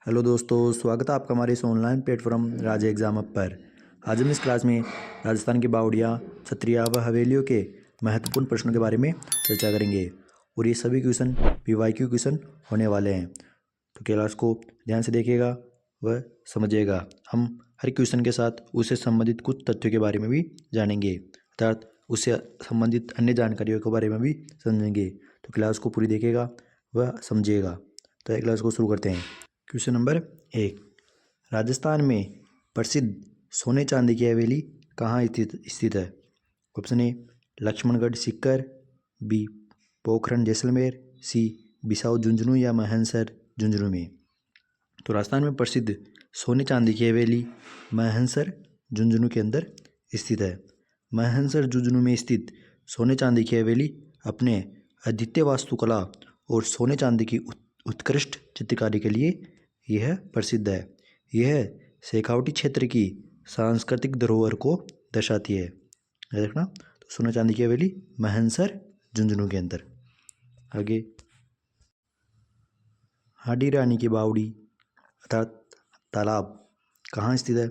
Hello दोस्तों, स्वागत है आपका हमारे इस ऑनलाइन प्लेटफॉर्म राज एग्जाम अप पर। आज हम इस क्लास में राजस्थान की बावड़ियाँ, छत्रियाँ व हवेलियों के महत्वपूर्ण प्रश्नों के बारे में चर्चा करेंगे और ये सभी क्वेश्चन पीवाईक्यू क्वेश्चन होने वाले हैं। तो क्लास को ध्यान से देखिएगा व समझिएगा। हम हर क्वेश्चन के साथ उससे संबंधित कुछ तथ्यों के बारे में भी जानेंगे, अर्थात उससे संबंधित अन्य जानकारियों के बारे में भी समझेंगे। तो क्लास को पूरी देखिएगा व समझिएगा। तो क्लास को शुरू करते हैं। क्वेश्चन नंबर 1, राजस्थान में प्रसिद्ध सोने चांदी की हवेली कहाँ स्थित है? Option A Lakshmangarh Sikar, B Pokhran Jaisalmer, C Bissau Jhunjhunu या मानेसर झुंझुनू में। तो राजस्थान में प्रसिद्ध सोने चांदी की हवेली मानेसर झुंझुनू के अंदर स्थित है। मानेसर झुंझुनू में स्थित सोने चांदी की हवेली अपने अद्वितीय वास्तुकला और सोने चांदी की उत्कृष्ट चित्रकारी के लिए यह प्रसिद्ध है। यह शेखावटी क्षेत्र की सांस्कृतिक धरोहर को दर्शाती है। याद रखना। तो सोने चांदी की हवेली मानेसर झुंझुनू के अंदर। आगे, हाडी रानी की बावड़ी अर्थात तालाब कहाँ स्थित है?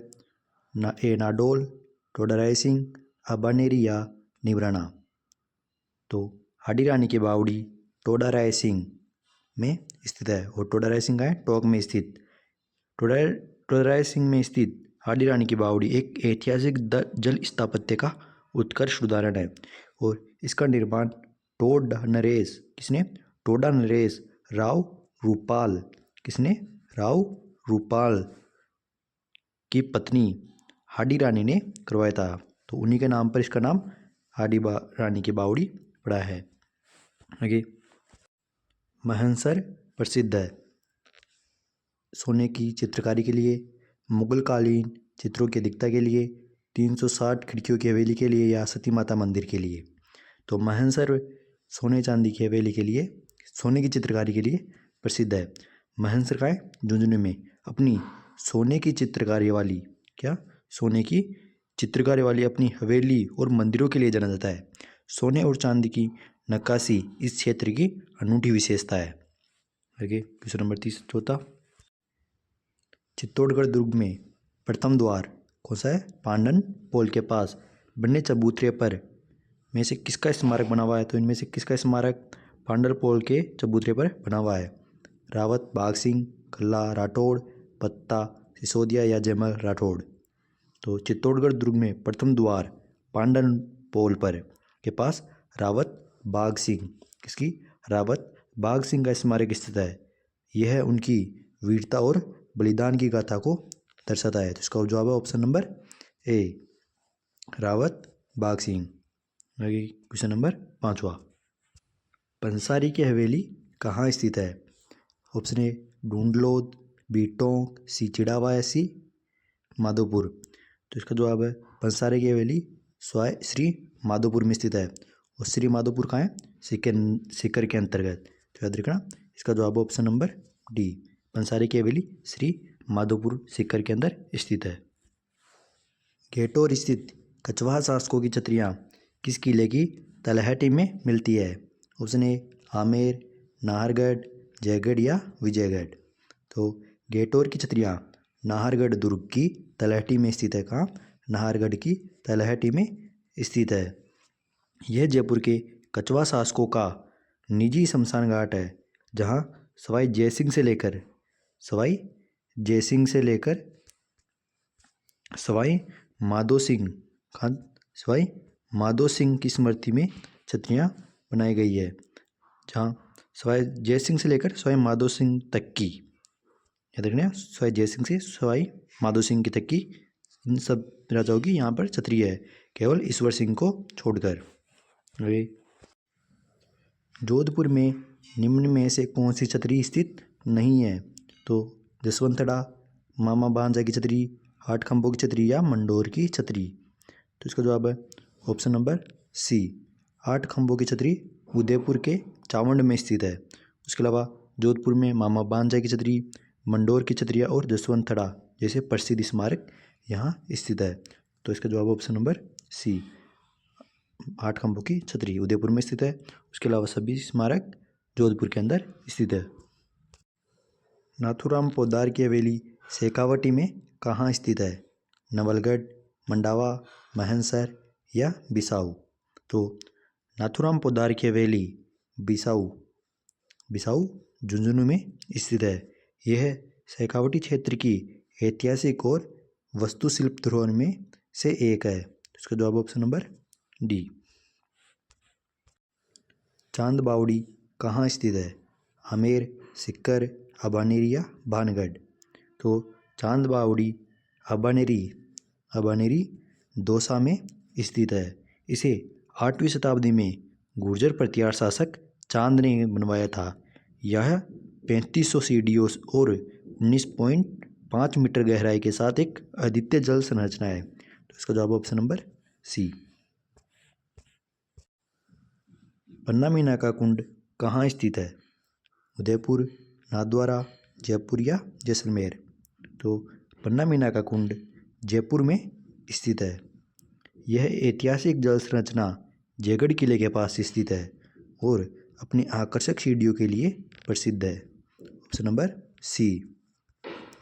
ए नाडोल, टोडा रायसिंह, अबानेरी या निब्राना। तो हाडी रानी की बावड़ी टोडा रायसिंह में स्थित है और टोडा रायसिंह का है टोंक में स्थित। टोडा रायसिंह में स्थित हाडी रानी की बावड़ी एक ऐतिहासिक जल स्थापत्य का उत्कृष्ट उदाहरण है और इसका निर्माण टोडा नरेश राव रूपाल राव रूपाल की पत्नी हाडी रानी ने करवाया था। तो उन्हीं के नाम पर इसका नाम रानी की बावड़ी पड़ा है। आगे, मानेसर प्रसिद्ध है सोने की चित्रकारी के लिए, मुगल कालीन चित्रों की अधिकता के लिए, 360 खिड़कियों की हवेली के लिए या सती माता मंदिर के लिए। तो मानेसर सोने चांदी की हवेली के लिए, सोने की चित्रकारी के लिए प्रसिद्ध है। मानेसर का है झुंझुनू में अपनी सोने की चित्रकारी वाली अपनी हवेली और मंदिरों के लिए जाना जाता है। सोने और चांदी की नक्काशी इस क्षेत्र की अनूठी विशेषता है। आगे, क्वेश्चन नंबर 34, चित्तौड़गढ़ दुर्ग में प्रथम द्वार कौन सा है? पांडन पोल के पास बनने चबूतरे पर में से किसका स्मारक बना हुआ है? तो इनमें से किसका स्मारक पांडर पोल के चबूतरे पर बना हुआ है? रावत बाघ सिंह, कल्ला राठौड़, पत्ता सिसोदिया या जयमल राठौड़। तो चित्तौड़गढ़ दुर्ग में प्रथम द्वार पांडन पोल पर के पास रावत बाघ सिंह का स्मारक स्थित है। यह उनकी वीरता और बलिदान की गाथा को दर्शाता है। तो इसका जवाब है ऑप्शन नंबर ए, रावत बाघ सिंह। आगे, क्वेश्चन नंबर 5, पंसारी की हवेली कहाँ स्थित है? ऑप्शन ए ढूंढलोद, बी टोंक, सी चिड़ावा या सी माधोपुर। तो इसका जवाब है पंसारी की हवेली श्री माधोपुर में स्थित है और श्री माधोपुर कहाँ है? सीकर के अंतर्गत। तो याद रखना, इसका जवाब ऑप्शन नंबर डी, पंसारी की हवेली श्री माधोपुर सीकर के अंदर स्थित है। घेटोर स्थित कछवाहा शासकों की छतरियाँ किस किले की तलहटी में मिलती है? ऑप्शन ए आमेर, नाहरगढ़, जयगढ़ या विजयगढ़। तो घेटोर की छतरियाँ नाहरगढ़ दुर्ग की तलहटी में स्थित है। कहाँ? नाहरगढ़ की तलहटी में स्थित है। यह जयपुर के कछवाहा शासकों का निजी शमशान घाट है, जहाँ सवाई जयसिंह से लेकर सवाई माधो सिंह की स्मृति में छतरियाँ बनाई गई है, जहाँ सवाई जयसिंह से लेकर सवाई माधो सिंह तक की, याद रखना, सवाई जयसिंह से सवाई माधो सिंह की तक की इन सब राजाओं की यहाँ पर छतरी है, केवल ईश्वर सिंह को छोड़कर। जोधपुर में निम्न में से कौन सी छतरी स्थित नहीं है? तो जसवंतड़ा, मामा भांजा की छतरी, आठ खंभों की छतरी या मंडोर की छतरी। तो इसका जवाब है ऑप्शन नंबर सी, आठ खंभों की छतरी उदयपुर के चावंड में स्थित है। उसके अलावा जोधपुर में मामा भांजा की छतरी, मंडोर की छतरियाँ और जसवंतड़ा जैसे प्रसिद्ध स्मारक यहाँ स्थित है। तो इसका जवाब ऑप्शन नंबर सी, आठ खंभों की छतरी उदयपुर में स्थित है। उसके अलावा सभी स्मारक जोधपुर के अंदर स्थित है। नाथूराम पोद्दार की हवेली शेखावटी में कहाँ स्थित है? नवलगढ़, मंडावा, महनसर या बिसाऊ? तो नाथूराम पोद्दार की हवेली बिसाऊ झुंझुनू में स्थित है। यह शेखावटी क्षेत्र की ऐतिहासिक और वास्तुशिल्प धरोहर में से एक है। इसका जवाब ऑप्शन नंबर डी। चांद बावड़ी कहाँ स्थित है? आमेर, सिक्कर, अबानेरी या भानगढ़? तो चांद बावड़ी अबानेरी दौसा में स्थित है। इसे 8वीं शताब्दी में गुर्जर प्रतिहार शासक चांद ने बनवाया था। यह 3500 सीढ़ियों और 19.5 मीटर गहराई के साथ एक अद्वितीय जल संरचना है। तो इसका जवाब ऑप्शन नंबर सी। पन्ना मीना का कुंड कहाँ स्थित है? उदयपुर, नाथद्वारा, जयपुर या जैसलमेर? तो पन्ना मीना का कुंड जयपुर में स्थित है। यह ऐतिहासिक जल संरचना जयगढ़ किले के पास स्थित है और अपनी आकर्षक सीढ़ियों के लिए प्रसिद्ध है। ऑप्शन नंबर सी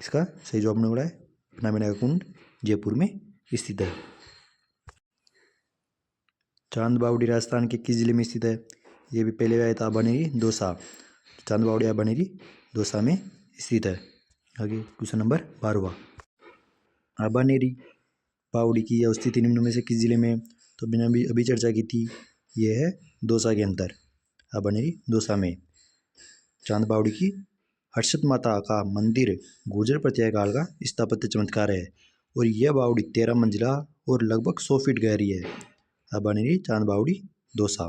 इसका सही जवाब होने वाला है। पन्ना मीना का कुंड जयपुर में स्थित है। चांद बावड़ी राजस्थान के किस जिले में स्थित है? ये भी पहले आया था, अबानेरी दौसा। चांद बावड़ी अबानेरी दौसा में स्थित है। आगे क्वेश्चन नंबर 12वां। अबानेरी बावड़ी की स्थिति निम्न में से किस जिले में? तो मैंने अभी चर्चा की थी, ये है दौसा के अंदर, अबानेरी दौसा में। चांद बावड़ी की हर्षद माता का मंदिर गुर्जर प्रतिहार काल का स्थापत्य चमत्कार है और यह बावड़ी 13 मंजिला और लगभग 100 फीट गहरी है। अबानेरी चांद बावड़ी दौसा।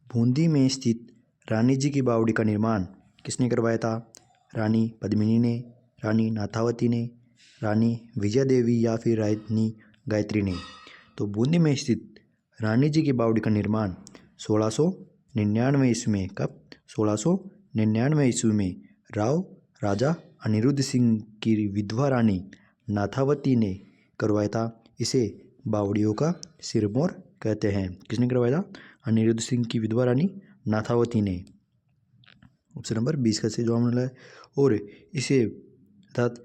बूंदी में स्थित रानी जी की बावड़ी का निर्माण किसने करवाया था? रानी पद्मिनी ने, रानी नाथावती ने, रानी विजया देवी या फिर रानी गायत्री ने? तो बूंदी में स्थित रानी जी की बावड़ी का निर्माण 1699 ईस्वी में, कब? 1699 ईस्वी में राव राजा अनिरुद्ध सिंह की विधवा रानी नाथावती ने करवाया था। इसे बावड़ियों का सिरमौर कहते हैं। किसने करवाया था? अनिरुद्ध सिंह की विधवा रानी नाथावती ने। ऑप्शन नंबर 20 का सही जवाब मिला है। और इसे अर्थात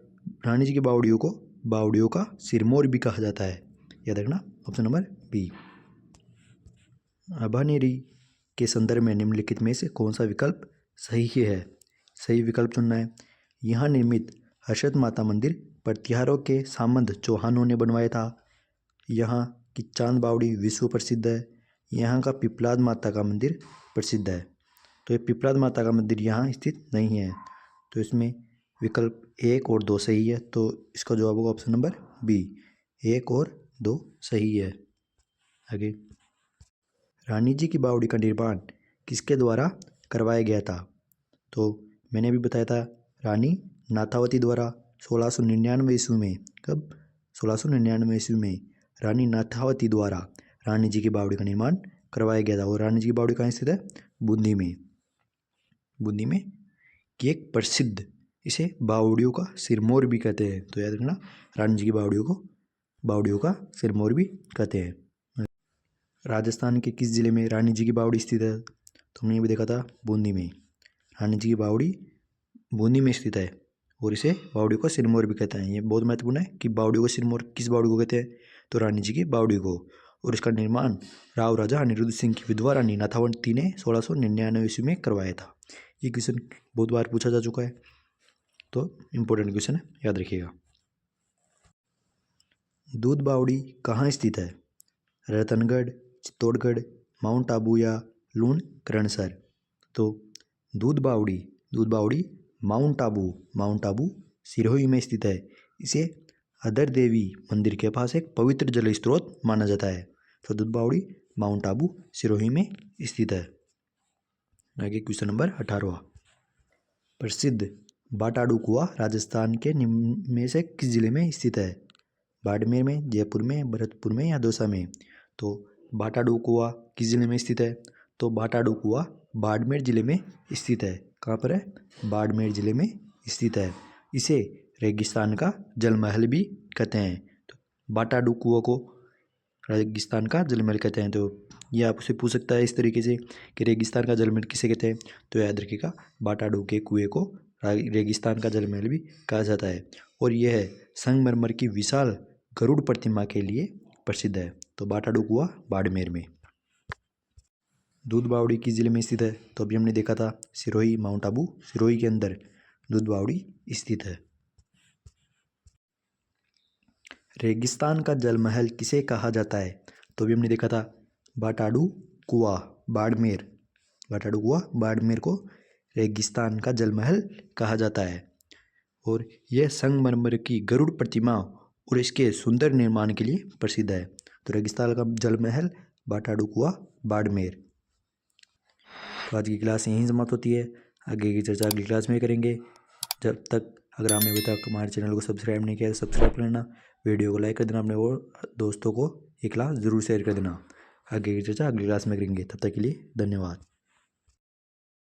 रानी जी की बावड़ियों का सिरमौर भी कहा जाता है। याद रखना, ऑप्शन नंबर बी। अबानेरी के संदर्भ में निम्नलिखित में से कौन सा विकल्प सही है? सही विकल्प चुनना है। यहाँ निर्मित हर्षद माता मंदिर प्रतिहारों के सामंत चौहानों ने बनवाया था। यहाँ की चांद बावड़ी विश्व प्रसिद्ध है। यहाँ का पिपलाद माता का मंदिर प्रसिद्ध है। तो ये पिपलाद माता का मंदिर यहाँ स्थित नहीं है। तो इसमें विकल्प 1 और 2 सही है। तो इसका जवाब होगा ऑप्शन नंबर बी, 1 और 2 सही है। आगे, रानी जी की बावड़ी का निर्माण किसके द्वारा करवाया गया था? तो मैंने भी बताया था, रानी नाथावती द्वारा 1699 ईस्वी में। कब? 1699 ईस्वी में रानी नाथावती द्वारा रानी जी की बावड़ी का निर्माण करवाया गया था। और रानी जी की बावड़ी कहाँ स्थित है? बूंदी में। बूंदी में की एक प्रसिद्ध, इसे बावड़ियों का सिरमौर भी कहते हैं। तो याद रखना, रानी जी की बावड़ियों का सिरमौर भी कहते हैं। राजस्थान के किस जिले में रानी जी की बावड़ी स्थित है? तो हमने ये भी देखा था, बूंदी में। रानी जी की बावड़ी बूंदी में स्थित है और इसे बावड़ियों का सिरमौर भी कहते हैं। ये बहुत महत्वपूर्ण है कि बावड़ियों का सिरमौर किस बावड़ी को कहते हैं? तो रानी जी की बावड़ी को। और इसका निर्माण राव राजा अनिरुद्ध सिंह की विधवा रानी नाथावती ने 1699 ईस्वी में करवाया था। ये क्वेश्चन बहुत बार पूछा जा चुका है, तो इम्पोर्टेंट क्वेश्चन है, याद रखिएगा। दूध बावड़ी कहाँ स्थित है? रतनगढ़, चित्तौड़गढ़, माउंट आबू या लूण करणसर? तो दूध बावड़ी माउंट आबू सिरोही में स्थित है। इसे अदर देवी मंदिर के पास एक पवित्र जल स्रोत माना जाता है। तो दूध बावड़ी माउंट आबू सिरोही में स्थित है। आगे क्वेश्चन नंबर 18वां। प्रसिद्ध बाटाडू कुआं राजस्थान के निम्न में से किस जिले में स्थित है? बाड़मेर में, जयपुर में, भरतपुर में या दौसा में? तो बाटाडू कुआं किस जिले में स्थित है? तो बाटाडू कुआं बाड़मेर जिले में स्थित है। कहाँ पर है? बाड़मेर जिले में स्थित है। इसे रेगिस्तान का जलमहल भी कहते हैं। तो बाटाडू कुआं को रेगिस्तान का जल महल कहते हैं। तो ये आपसे पूछ सकता है इस तरीके से कि रेगिस्तान का जल महल किसे कहते हैं, तो याद रखिएगा बाटाडू के कुएं को रेगिस्तान का जल महल भी कहा जाता है। और यह संगमरमर की विशाल गरुड़ प्रतिमा के लिए प्रसिद्ध है। तो बाटाडू कुआं बाड़मेर में। दूध बावड़ी किस जिले में स्थित है, तो अभी हमने देखा था सिरोही, माउंट आबू सिरोही के अंदर दूध बावड़ी स्थित है। रेगिस्तान का जल महल किसे कहा जाता है, तो अभी हमने देखा था बाटाडू कुआं बाड़मेर, बाटाडू कुआं बाड़मेर को रेगिस्तान का जल महल कहा जाता है। और यह संगमरमर की गरुड़ प्रतिमा और इसके सुंदर निर्माण के लिए प्रसिद्ध है। तो रेगिस्तान का जल महल बाटाडू कुआं बाड़मेर। तो आज की क्लास यहीं समाप्त होती है। आगे की चर्चा अगली क्लास में करेंगे। जब तक अगर आपने अभी तक हमारे चैनल को सब्सक्राइब नहीं किया तो सब्सक्राइब कर लेना, वीडियो को लाइक कर देना, अपने और दोस्तों को ये क्लास ज़रूर शेयर कर देना। आगे की चर्चा अगली क्लास में करेंगे। तब तक के लिए धन्यवाद।